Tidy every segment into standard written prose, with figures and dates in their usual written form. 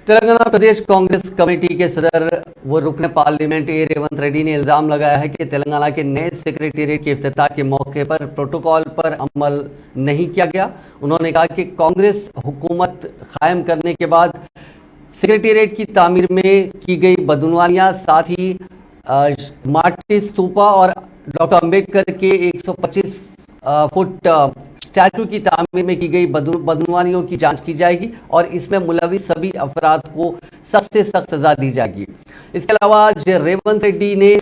तेलंगाना प्रदेश Congress committee के सदर व रुकन पार्लियामेंट ए रेवंत रेड्डी ने इल्जाम लगाया है कि तेलंगाना के नए सेक्रेटेरिएट के इफ्तिताह के मौके पर प्रोटोकॉल पर अमल नहीं किया गया। उन्होंने कहा कि कांग्रेस हुकूमत कायम करने के बाद सेक्रेटेरिएट की तामीर में की गई बदनवानियां, साथ ही माटी स्तूपा और डॉक्टर अंबेडकर के 125 फुट स्टैचू की तामीर में की गई बदनवानियों की जांच की जाएगी और इसमें मुलविस सभी अफराद को सख्त से सख्त सजा दी जाएगी। इसके अलावा रेवंत रेड्डी ने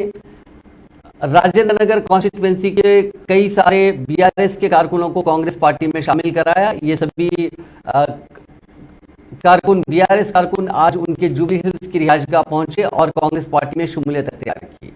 राजेंद्र नगर कॉन्स्टिट्यूएंसी के कई सारे बीआरएस के कारकुनों को कांग्रेस पार्टी में शामिल कराया। ये सभी कारकुन बीआरएस कारकुन आज उनके जुबली हिल्स की रिहाइशगाह पहुंचे और कांग्रेस पार्टी में शमूलियत अख्तियार की।